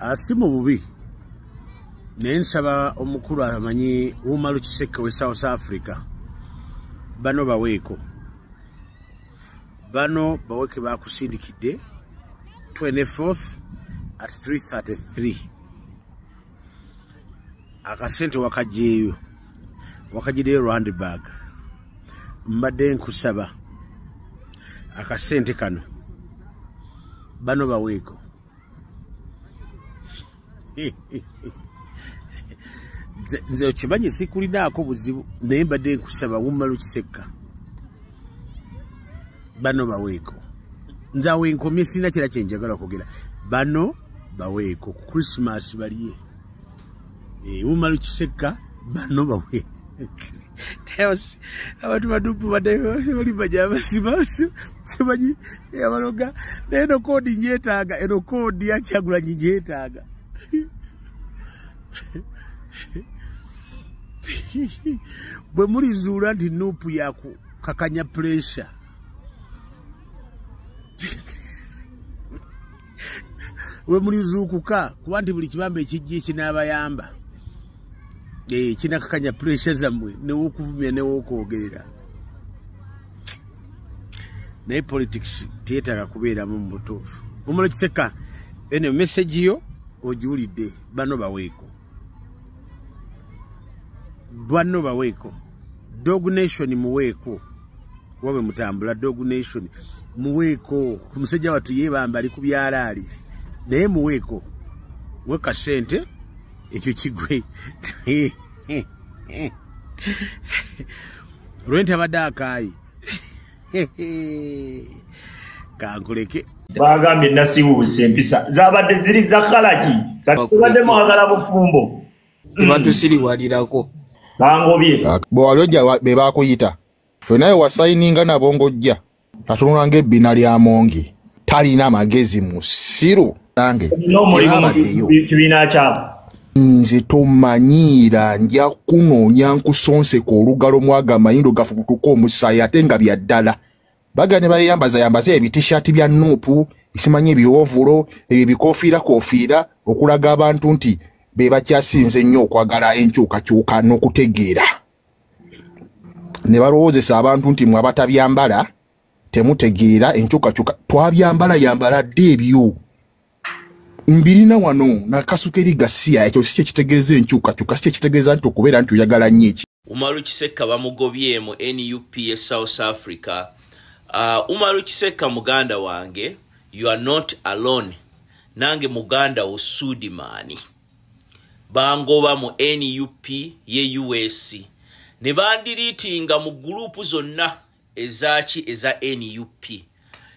asimu bubi nensaba omukulu amanyi Umaru Kiseke we South Africa bano baweeko bano baweke bakusindikidde 24th at 3:33 akasente wakajeyo wakajide Randburg mbadde nkusaba akasente kano bano baweeko nze okimanyi sikulinaako buzibu naye mbadde nkusaba Umaru Kiseke bano baweeko nze awo enkomye sina kira kyenjagala okugera bano baweeko ku Christmas baliye Umaru Kiseke bano baweeko abantu badupu bali bajabasibasu simanyi abaloga neno kodi nyetaaga eno kodi ya Kyagulanyi nyetaaga bwe mulizuula nti nupu yaku kakanya pressure we mulizuukuka kuba nti buli kibamba ekijja kinaabayamba kinakakanya pressure zammwe newokuvumya newokwogerera naye politics tiyetaaga kubeeramu mu butuufu Umaru Kiseke eno message yo ogiwulidde bano baweeko Dog Nation muweeko wabe mutambula Dog Nation muweeko ku musajja watu yebamba ali ku byalaali naye muweeko weka sente ekyo kigwe Rwenta badakayi kankuleke bagambye nasibuuse empisa zabadde ziri zakalaki katubadde mwagala bufumbo tebatusiriwalirako bangobye bwalojja be bakuyita tonaye wasayininga nabo ng'ojja atunula ng'ebbina lya Mongi talina amagezi musiru nange kibiina kyabo nze tomanyiira nja kunoonya nkusonseka olugalo mwaga mayindo gafubutuka omusaayi ate nga bya ddala baga ne bayambaza ebitishati bya nuupu isimanyi ebyovulo ebyo bikofiira okulaga abantu nti be bakyasinze ennyo okwagala enkyukakyuka n'okutegeera ne balowoozesa abantu nti mwe abatabyambala temutegeera enkyukakyuka twabyambala dde ebyo mbirina wano nakasukeri gasiya ekyo si kitegeeza enkyukakyuka si kitegeeza nti okubeera nti oyagala nnyo eki Umaru Kiseke bamugobye mu NUP ya South Africa. Umaru Kiseke muganda wange, you are not alone. Nange muganda usudimani. Bangoba mu NUP ye US. Ne bandiritinga mu groupu zonna eza NUP.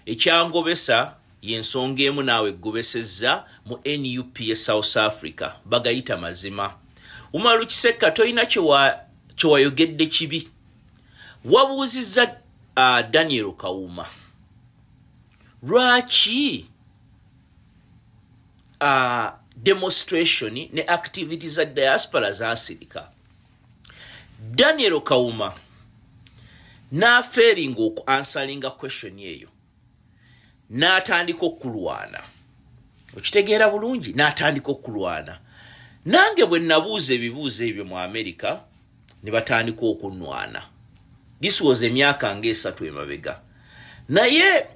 Ekyangobesa yensonga emu naawe gobesezza mu NUP ya South Africa bagayita mazima. Umaru Kiseke toyina kyewayogedde kibi. Wabuuzizza Daniel Kawuma lwaki demonstration ne activities za diaspora zasirika. Daniel Kawuma failing answering a question yeyo n'atandika okulwana. Okitegeera bulungi n'atandika okulwana. Nange bwe nabuuza ebibuuzo ebyo mu America ne batandika okunwana. This was emyaka nge3 emabega. Naye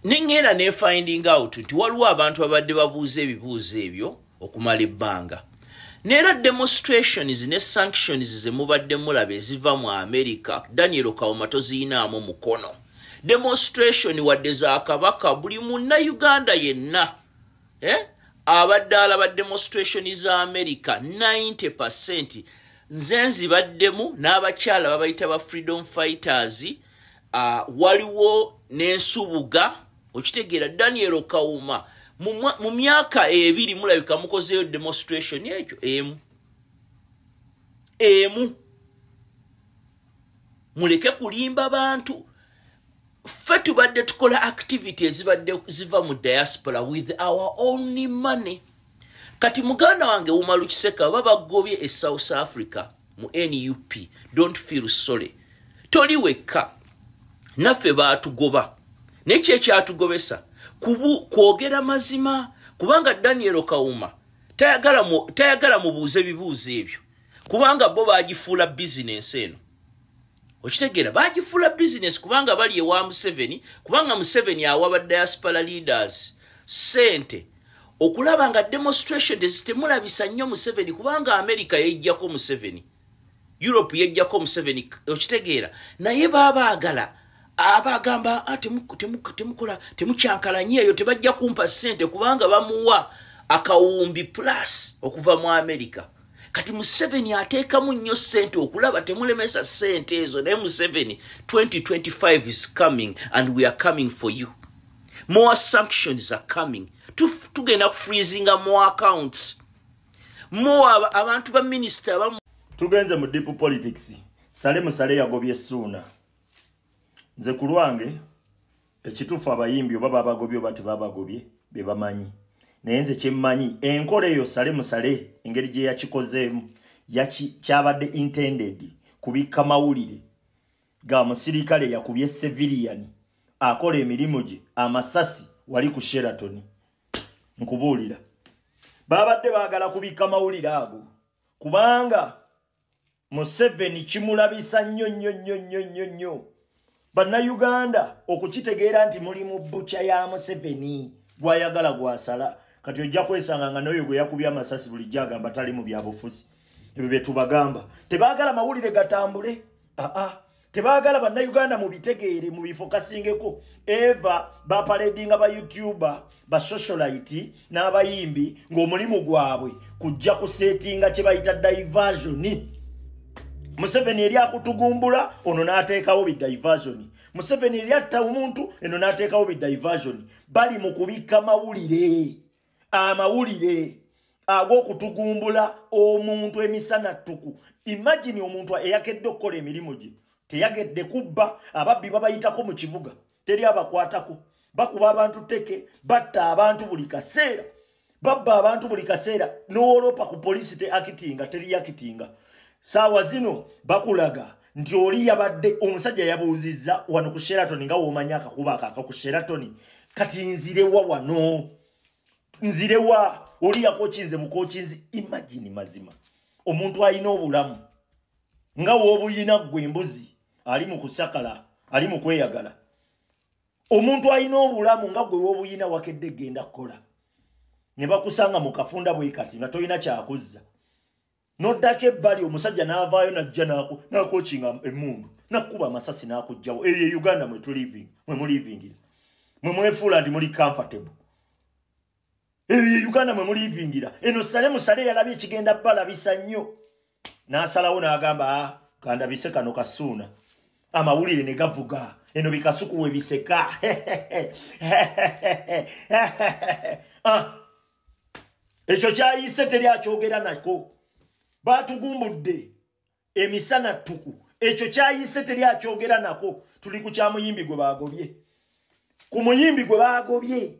ningera ne finding out nti waliwo abantu abadde babuuza ebibuuzo ebyo okumala ebbanga. Nera demonstrations ne sanctions ze mubadde mulaba eziva mu America Daniel Kawuma toziinaamu mukono. Demonstration wadde za kabaka buli munna Uganda yenna abadde alaba demonstration za America 90% nzenzi baddemu n'abakyala babayita ba freedom fighters waliwo n'ensubuga. Okitegeera Daniel Kawuma mu myaka 2 mulabika mukozeyo demonstration ekyo emu muleke kulimba bantu. Ffe tubadde tukola activities ziva mu diaspora with our own money. Kati muganda wange Umaru Kiseke babagobye e South Africa mu NUP. Don't feel sorry. Toli wekka. Naffe baatugoba. Nekye kyatugobesa kwogera mazima kubanga Daniel Kawuma tayagala mubuuze bibuuzo ebyo kubanga bo bagifuula business eno okitegeera bagifuula business kubanga bali ewa Museveni kubanga Museveni awa ba diaspora leaders sente okulaba nga demonstration temulabisa nnyo Museveni kubanga America yejjako Museveni Europe yejjako Museveni okitegeera naye babaagala abagamba temukola temucyankalanye eyo tebajja kumpa sente kubanga bamuwa akawumbi plus okuva mu America kati Museveni ateekamu nnyo sente okulaba temulemesa sente ezo naye Museveni 2025 is coming and we are coming for you. More sanctions are coming. Tugenda freezing more accounts. More abantu ba minister ba tugenze mu deep politics. Sale musale yagobye suna. Nze kulwange ekitufu abayimbi baba abagobye bati baba gobye bebamanyi. Nenze kyemmanyi enkola eyo sale musale engeri gye yakikozeemu kyabadde intended kubika mawulire ga musirikale yakubye civilian akola emirimu gye amasasi wali ku Sheraton nkubuulira babadde baagala kubika mawulire ago kubanga Museveni kimulabisa nnyo Bannayuganda okukitegeera nti muli mu bbucha ya Museveni gwayagala gwasala kati ojja kwesanga nga n'oyo gwe yakubye amasasi buli gyagamba tali mu byabufuzi ebyo bye tubagamba tebaagala mawulire gatambule tebaagala Bannayuganda mu bitegeere mu bifokasingeko eva baparedinga ba YouTuber ba socialite n'abayimbi ng'omulimu gwabwe kujja kusetinga kye bayita diversion. Museveni eri akutugumbula ono n'ateekawo bi diversion. Museveni eri atta omuntu eno n'ateekawo bi diversion. Bali mu kubika mawulire amawulire ag'okutugumbula omuntu emisana ttuku. Imagine omuntu eyakedde okukola emirimu gye teyagedde kubba ababbi babayitako mu kibuga teri abakwatako bakuba abantu teke batta abantu buli kaseera babba abantu buli kaseera n'olopa ku polisi te akitinga teri yakitinga. Sawa zino bakulaga nti oli yabadde omusajja yabuuzizza wano ku Sheraton nga womanya akakuba akaka ku Sheraton kati nzirewa wano nzirewa oli yakokinze mukokinzi. Imagine mazima omuntu alina obulamu nga wobuyina gwe embuzi ali mu kusakala ali mu kweyagala omuntu alina obulamu nga gwe wobuyina wakedde genda kukola ne bakusanga mu kafunda bwe kati nga tolina kyakuzza noddako ebbali omusajja n'avaayo najja n'akochinga emmundu nakuba amasasi n'akugjawo eyo Uganda mwe mulivingira mwe mwefuula nti muli comfortable eyo Uganda mwe mulivingira eno sale musale yalabye ekigenda balabisa nnyo n'asalawo n'agamba kandabise kano kasuuna amawulire ne gavuga eno bikasuku we biseka ekyo kyayise teri akyogera nako batugumbudde emisana ttuku ekyo kyayise teri akyogera nako. Tuli ku kya muyimbi gwe bagobye ku muyimbi gwe bagobye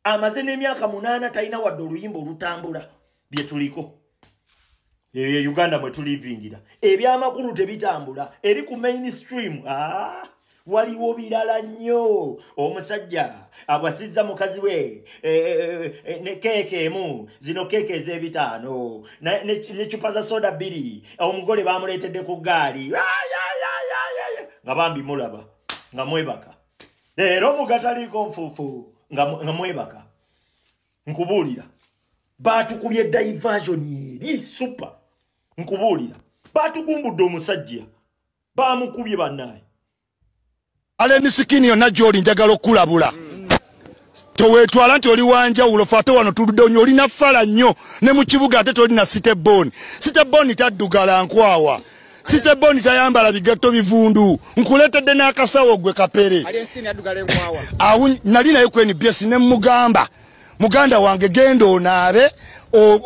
amaze n'emyaka 8 talina wadde oluyimba olutambula bye tuliko Uganda mwe tulivingira ebyamakulu tebitambula eri ku mainstream. Waliwo birala nnyo omusajja abasizza mukazi we ne keke emu zino keke ez'ebitaano ne chupa za soda 2 omugole bamuleetedde ku gaali nga bambi mulaba nga mwebaka leero mugataliko nfuufu nga mwebaka nkubuulira batukubye diversion eri super nkubuulira batugumbudde omusajja bamukubye bannaye Aleni sikini yonna gy'oli njagala okulabula. Toweetwala nti oli wanjawulo ffe ate wano tuludde onyo olina ffala nnyo ne mu kibuga ate tolina siteboni. Siteboni taddugala nkwawa. Siteboni tayambala bigatto bivundu. Nkuleetedde n'akasawo gwe kapere. Alenskin addugala enkwawa. Nali naye ku NBS ne mugamba. Muganda wange genda onaabe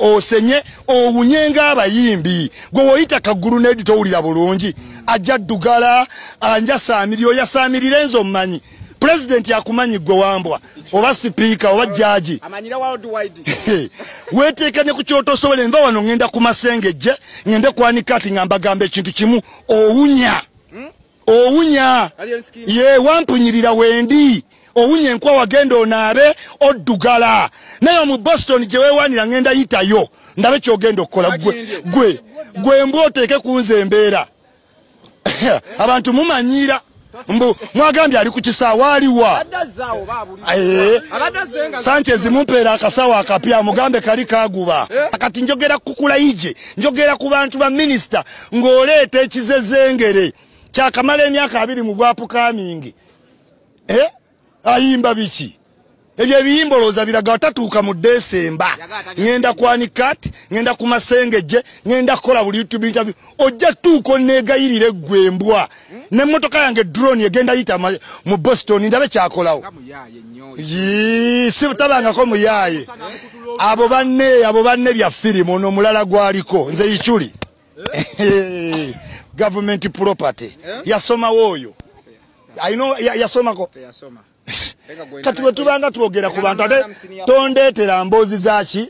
osenye owunyenga abayimbi gwe woyita kagulu nedi towulira bulungi ajja ddugala anja saamiryo yasaamirira enzo mmanyi president yakumanyi gwe wambwa oba sipiika oba jaji amanyira worldwide weteekanye ku kyoto osobole nva wano ngenda ku masengejje ngende kwanika ati nga mbagamba ekintu kimu owunya ye wampunyirira wendi owunye enkwawa genda onaabe oddugala naye mu Boston gye weewaanira ngenda yitayo ndabe kyogenda okukola gwe mbwa oteeke kunze embeera abantu mumanyira mbu mwagambye ali ku kisaawa aliwa Sanchez mumpeera akasawa akapya mugambe kali kaguba akati njogera kukula ije njogera ku bantu ba minister ng'oleeta ekizezengere kyakamala emyaka 2 mu gwapu kamingi ayimba biki ebyo ebiyimboloza biraga watatuuka mu Desemba ngenda kwanikati ngenda ku Masengeje ngenda kola buli YouTube interview ojja tuuko negayirire gwembwa ne motoka yange drone egenda yita mu Boston ndabe kyakolawo sibutabanga ko muyaye abo banne bya firimu no mulala gwaliko nze yichuli government property yasoma woyo I know yasoma ko kati wetubanga tuogera ku bantu ate tondetera mbozi zaki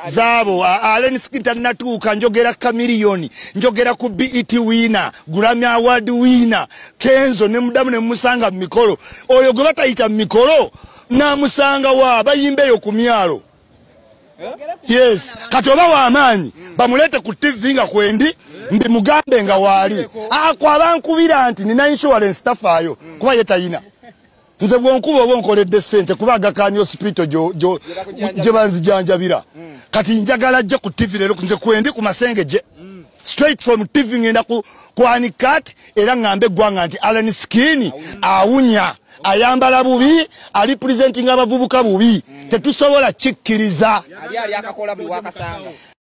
zabo Allen Skita natuuka njogera kamiliyoni njogera ku BET winner Grammy Award winner Kenzo ne mudamu ne musanga mikolo oyo gwe batayita mikolo na musanga wa bayimbeyo ku myalo yes kati oba wa amaanyi bamulete ku TV nga kwendi ndi mugambe nga wali kwa bankubira nti nina insurance staff ayo kuba yetayina nze bwonkuba obonkoledde sente kubaga kanyo hospital je banzijanjabira kati njagala je ku TV lero nze kwendi ku Masengeje straight from TV ngenda ku Anikat era ngambe gwanga nti Allen Skin awunya ayambala bubi ali presenting abavubuka bubi tetusobola kikkiriza ali akakola buli wakasanga